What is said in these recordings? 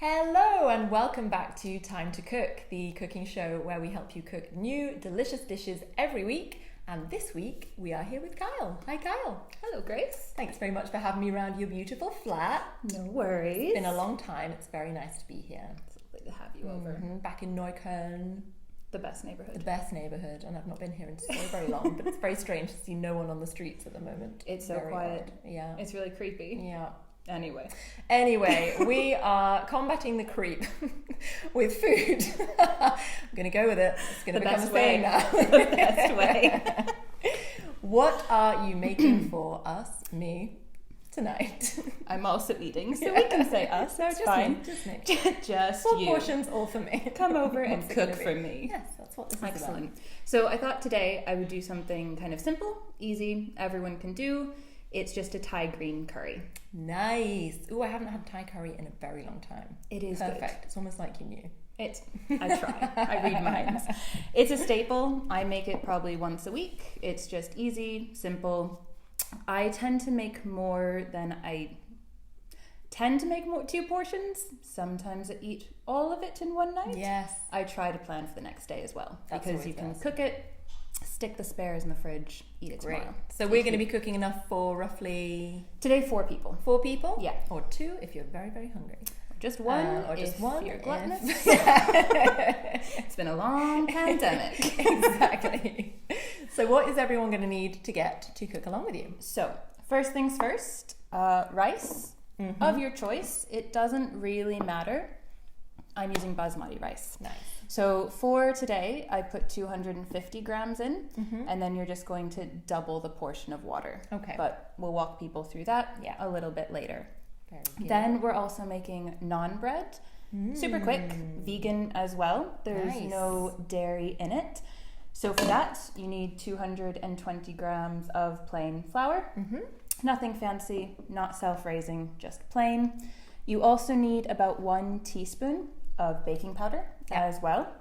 Hello and welcome back to Time to Cook, the cooking show where we help you cook new, delicious dishes every week. And this week we are here with Kyle. Hi Kyle. Hello Grace. Thanks very much for having me around your beautiful flat. No worries. It's been a long time. It's very nice to be here. It's lovely to have you over. Back in Neukölln. The best neighbourhood. The best neighbourhood. And I've not been here in so very long, but it's very strange to see no one on the streets at the moment. It's so very quiet. Odd. Yeah. It's really creepy. Yeah. Anyway, we are combating the creep with food. I'm going to go with it. It's going to become a saying now. The best way. What are you making for us, me, tonight? I'm also eating, so we can say us. No, it's just fine. me. Just me. Just 4 you. portions, all for me. Come over and What's it cook gonna for be? me. Yes, that's what this is Excellent. about. So I thought today I would do something kind of simple, easy, everyone can do. It's just a Thai green curry. Nice. Ooh, I haven't had Thai curry in a very long time. It is perfect. good. It's almost like you knew. I try. I read minds. It's a staple. I make it probably once a week. It's just easy, simple. I tend to make more than I tend to make 2 portions. Sometimes I eat all of it in one night. Yes. I try to plan for the next day as well. That's because you always can best. cook it, stick the spares in the fridge, eat it Great. tomorrow. So we're going to be cooking enough for roughly Today 4 people. 4 people? Yeah. Or 2 if you're very, very hungry. Just one or just if one you're if- gluttonous. It's been a long pandemic. Exactly. So what is everyone going to need to get to cook along with you? So, first things first, rice of your choice. It doesn't really matter. I'm using basmati rice. Nice. So for today, I put 250 grams in, and then you're just going to double the portion of water. Okay. But we'll walk people through that a little bit later. Very good. Then we're also making naan bread. Super quick, vegan as well. There's Nice. no dairy in it. So for that, you need 220 grams of plain flour. Nothing fancy, not self-raising, just plain. You also need about 1 teaspoon of baking powder as well.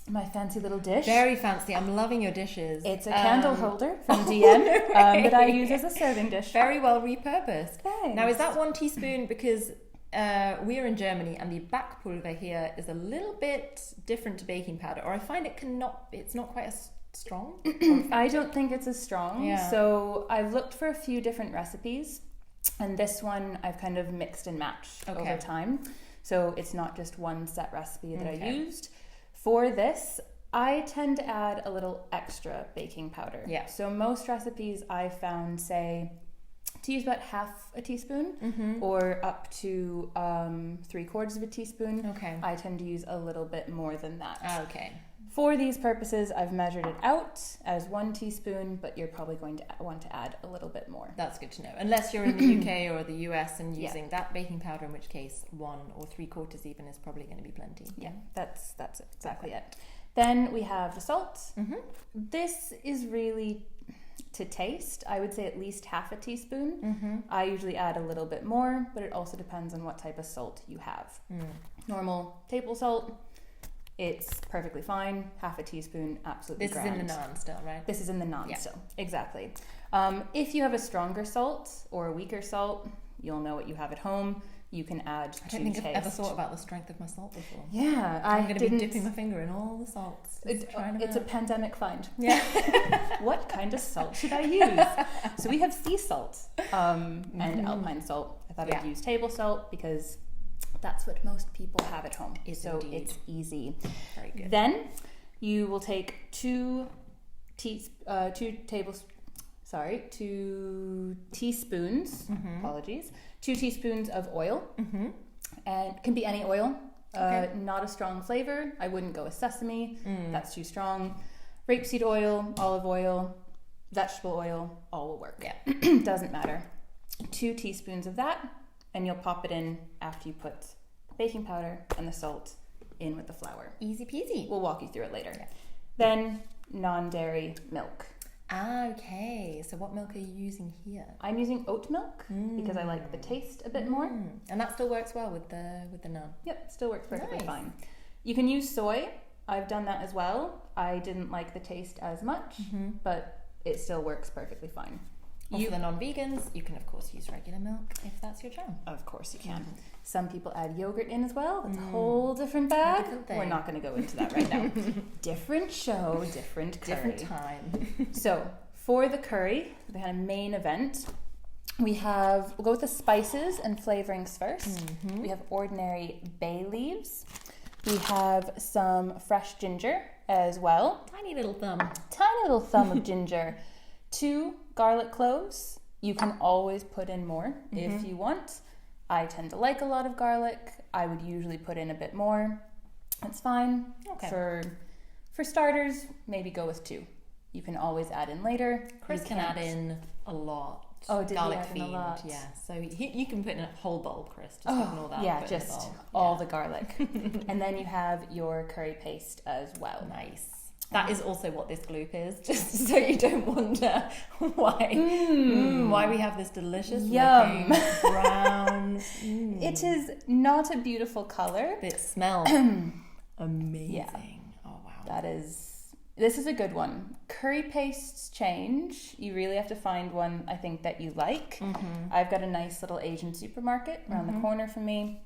My fancy little dish. Very fancy. I'm loving your dishes. It's a candle holder from DM that I use as a serving dish. Very well repurposed. Thanks. Now, is that 1 teaspoon because we're in Germany and the backpulver here is a little bit different to baking powder, or I find it's not quite as strong? I don't think it's as strong. Yeah. So I've looked for a few different recipes, and this one I've kind of mixed and matched over time. So it's not just one set recipe that I used. For this, I tend to add a little extra baking powder. Yeah. So most recipes I found say to use about half a teaspoon or up to 3/4 of a teaspoon. Okay. I tend to use a little bit more than that. Okay. For these purposes, I've measured it out as 1 teaspoon, but you're probably going to want to add a little bit more. That's good to know. Unless you're in the UK or the US and using that baking powder, in which case 1 or 3/4 even is probably going to be plenty. Yeah, that's exactly it. Then we have the salt. This is really to taste. I would say at least half a teaspoon. I usually add a little bit more, but it also depends on what type of salt you have. Normal table salt, it's perfectly fine. Half a teaspoon, absolutely This grand. is in the naan still, right? This is in the naan still, exactly. If you have a stronger salt or a weaker salt, you'll know what you have at home. You can add to I don't think taste. I've ever thought about the strength of my salt before. Yeah, I'm going to be dipping my finger in all the salts. It's a pandemic find. Yeah. What kind of salt should I use? So we have sea salt and alpine salt. I thought I'd use table salt because that's what most people have at home. So indeed. it's easy. Very good. Then you will take 2 teaspoons, apologies, 2 teaspoons of oil, and it can be any oil, not a strong flavor. I wouldn't go with sesame, that's too strong. Rapeseed oil, olive oil, vegetable oil, all will work. Yeah. Doesn't matter. 2 teaspoons of that, and you'll pop it in after you put the baking powder and the salt in with the flour. Easy peasy. We'll walk you through it later. Then non-dairy milk. Okay, so what milk are you using here? I'm using oat milk because I like the taste a bit more. And that still works well with the naan. Yep, still works perfectly Nice. fine. You can use soy. I've done that as well. I didn't like the taste as much, but it still works perfectly fine. Or for the non-vegans, you can of course use regular milk if that's your jam. Of course you can. Some people add yogurt in as well. That's a whole different bag. We're not going to go into that right now. Different show, different curry. Different time. So for the curry, the kind of main event, we'll go with the spices and flavorings first. We have ordinary bay leaves. We have some fresh ginger as well. Tiny little thumb. Tiny little thumb of ginger. 2 garlic cloves. You can always put in more if you want. I tend to like a lot of garlic. I would usually put in a bit more. It's fine. Okay. For starters, maybe go with 2. You can always add in later. Chris can add in a lot. Oh, did garlic he add in a lot? Yeah, so you can put in a whole bowl, Chris. Just ignore that. Yeah, put in a just bowl. all the garlic. And then you have your curry paste as well. Nice. That is also what this gloop is, just so you don't wonder why we have this delicious Yum. looking brown. It is not a beautiful color. It smells amazing. Yeah. Oh wow. This is a good one. Curry pastes change. You really have to find one, I think, that you like. I've got a nice little Asian supermarket around the corner from me.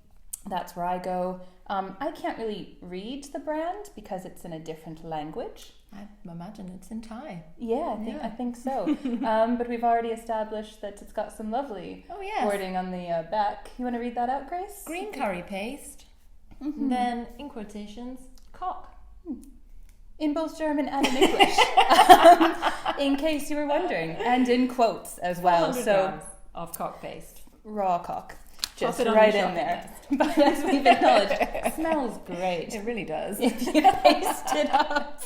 That's where I go. I can't really read the brand because it's in a different language. I imagine it's in Thai. Yeah, I think so. But we've already established that it's got some lovely wording on the back. You want to read that out, Grace? Green curry paste. Then, in quotations, cock. In both German and in English, in case you were wondering, and in quotes as well. 100 So grams of cock paste. raw cock, just Pop it on right your in there. shopping But as we've acknowledged, it smells great. It really does. If you taste it up.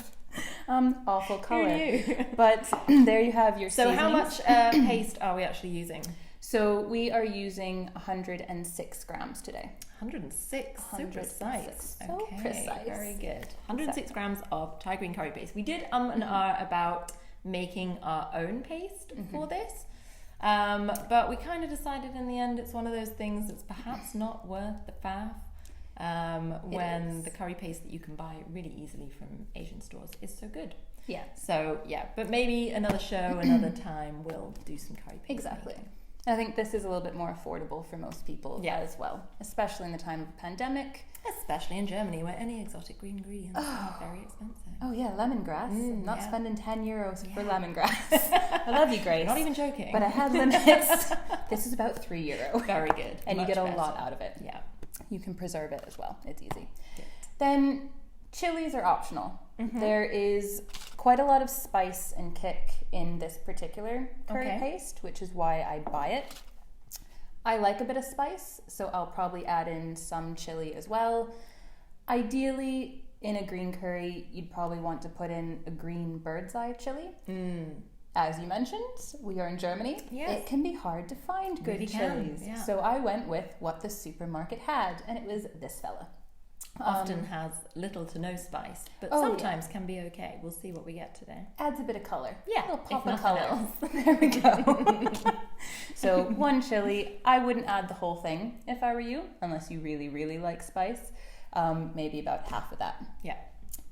Awful color. Who knew? But there you have your So seasonings. how much paste are we actually using? So we are using 106 grams today. 106, so 106. precise. So Okay, precise. very good. 106 grams of Thai green curry paste. We did and about making our own paste for this, but we kind of decided in the end it's one of those things that's perhaps not worth the faff. When the curry paste that you can buy really easily from Asian stores is so good. Yeah. So yeah, but maybe another show, another time, we'll do some curry paste. Exactly. making. I think this is a little bit more affordable for most people as well, especially in the time of a pandemic. Especially in Germany, where any exotic green ingredients are very expensive. Oh yeah, lemongrass. Not yeah. spending €10 for lemongrass. I love you, Grace. Not even joking. But I had limits. This is about €3. Very good. And you Much get a better. lot out of it. Yeah. You can preserve it as well. It's easy. Good. Then chilies are optional. There is quite a lot of spice and kick in this particular curry paste, which is why I buy it. I like a bit of spice, so I'll probably add in some chili as well. Ideally, in a green curry, you'd probably want to put in a green bird's eye chili. As you mentioned, we are in Germany. Yes. It can be hard to find good Really can, chilies. yeah. So I went with what the supermarket had, and it was this fella. Often has little to no spice, but Oh, sometimes can be okay. We'll see what we get today. Adds a bit of color. Yeah, A little pop if of nothing color. else. There we go. So one chili. I wouldn't add the whole thing if I were you, unless you really, really like spice. Maybe about half of that. Yeah.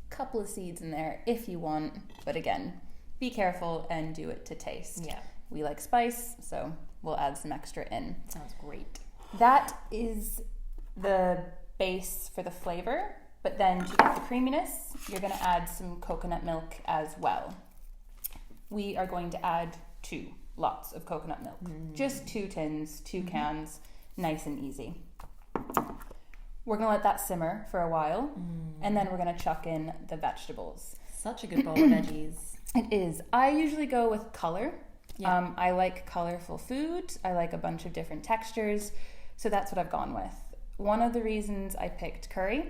Couple of seeds in there if you want, but again, be careful and do it to taste. Yeah. We like spice, so we'll add some extra in. Sounds great. That is the base for the flavor, but then to get the creaminess, you're going to add some coconut milk as well. We are going to add 2 lots of coconut milk. Just 2 tins, 2 cans, nice and easy. We're going to let that simmer for a while, and then we're going to chuck in the vegetables. Such a good bowl of veggies. It is. I usually go with color. Yeah. I like colorful food. I like a bunch of different textures. So that's what I've gone with. One of the reasons I picked curry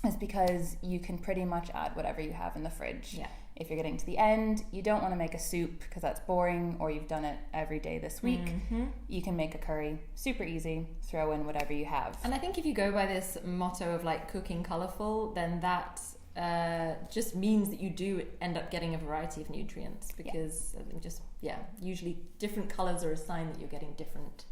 is because you can pretty much add whatever you have in the fridge. Yeah. If you're getting to the end, you don't want to make a soup because that's boring, or you've done it every day this week. You can make a curry, super easy, throw in whatever you have. And I think if you go by this motto of like cooking colourful, then that just means that you do end up getting a variety of nutrients, because usually different colours are a sign that you're getting different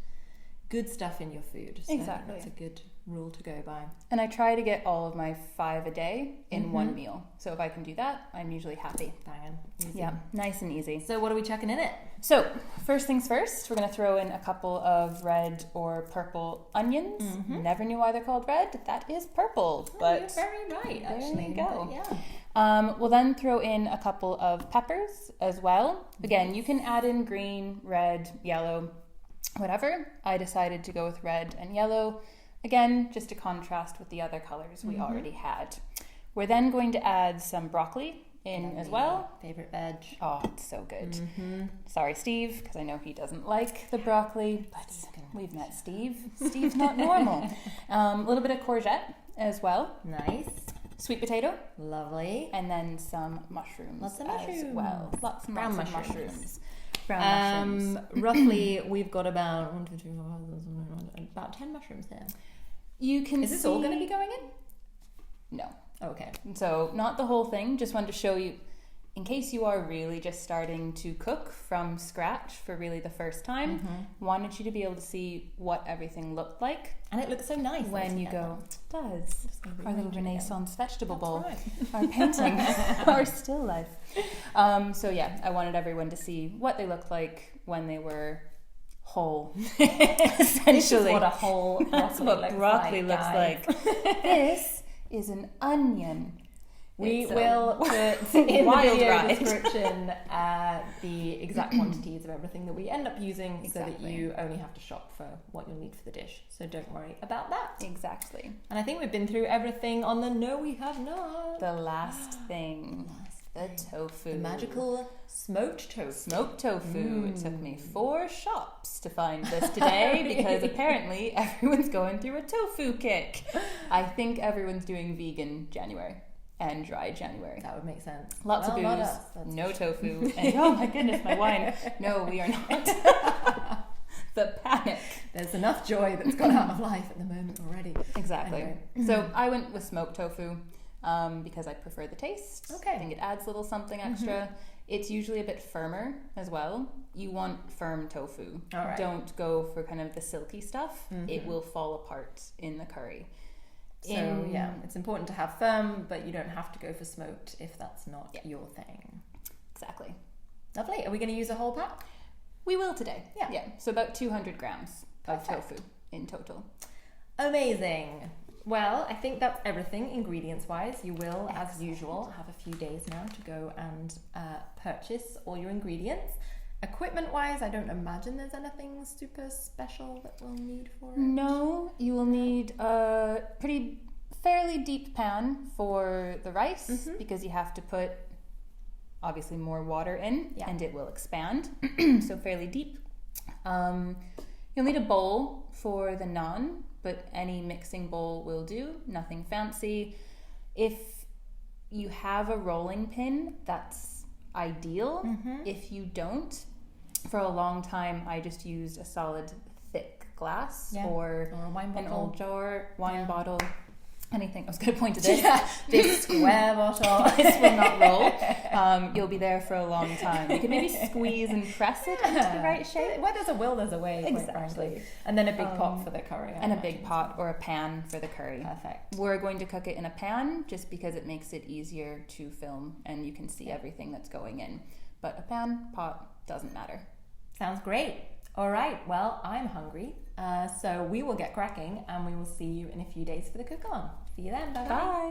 good stuff in your food. So Exactly. that's a good rule to go by. And I try to get all of my 5 a day in one meal. So if I can do that, I'm usually happy. Banging. Easy. Yeah, nice and easy. So what are we chucking in it? So first things first, we're going to throw in a couple of red or purple onions. Never knew why they're called red. That is purple. But you're very right, actually. There you go. But yeah. We'll then throw in a couple of peppers as well. Again, you can add in green, red, yellow, whatever. I decided to go with red and yellow. Again, just to contrast with the other colors we already had. We're then going to add some broccoli in as well. Favorite veg. Oh, it's so good. Sorry, Steve, because I know he doesn't like the broccoli, but we've met Steve. Steve's not normal. A little bit of courgette as well. Nice. Sweet potato. Lovely. And then some mushrooms Lots of as mushrooms. well. Lots and Brown lots of mushrooms. mushrooms. Brown mushrooms. Roughly, we've got about 1, 2, 3, 4, 5, about 10 mushrooms here. You can Is this all going to be going in? No. Okay. So not the whole thing. Just wanted to show you, in case you are really just starting to cook from scratch for really the first time, wanted you to be able to see what everything looked like. And it looks so nice When you go, it does. Our little Renaissance vegetable bowl. Right. Our painting. Our still life. So yeah, I wanted everyone to see what they looked like when they were whole. Essentially. This is what a whole That's what broccoli looks like. This is an onion. We It's will put in the wild video ride. description the exact quantities of everything that we end up using so that Exactly. you only have to shop for what you'll need for the dish. So don't worry about that. Exactly. And I think we've been through everything on the no we have not. The last thing. The tofu. The magical smoked tofu. Smoked tofu. It took me 4 shops to find this today because apparently everyone's going through a tofu kick. I think everyone's doing vegan January and dry January. That would make sense. Lots of not booze, us, that's no tofu, and oh my goodness, my wine. No, we are not. The panic. There's enough joy that's gone out of life at the moment already. Exactly. Anyway. So I went with smoked tofu because I prefer the taste. Okay. I think it adds a little something extra. It's usually a bit firmer as well. You want firm tofu. All right. Don't go for kind of the silky stuff. It will fall apart in the curry. So yeah, it's important to have firm, but you don't have to go for smoked if that's not your thing. Exactly. Lovely. Are we going to use a whole pack? We will today. Yeah. So about 200 grams of Perfect. tofu in total. Amazing. Well, I think that's everything ingredients-wise. You will, as usual, have a few days now to go and purchase all your ingredients. Equipment-wise, I don't imagine there's anything super special that we'll need for it. No, you will need a fairly deep pan for the rice because you have to put obviously more water in and it will expand. So fairly deep. You'll need a bowl for the naan, but any mixing bowl will do, nothing fancy. If you have a rolling pin, that's ideal. If you don't, for a long time I just used a solid thick glass or a wine an bottle. old jar, wine bottle, anything. I was going to point to this. This square bottle. This will not roll. You'll be there for a long time. You can maybe squeeze and press it into the right shape. Where there's a will, there's a way, quite Exactly. frankly. And then a big pot for the curry. And a big pot or a pan for the curry. Perfect. We're going to cook it in a pan just because it makes it easier to film and you can see everything that's going in. But a pan, pot, doesn't matter. Sounds great. All right. Well, I'm hungry. So we will get cracking and we will see you in a few days for the cook-along. See you then. Bye-bye. Bye.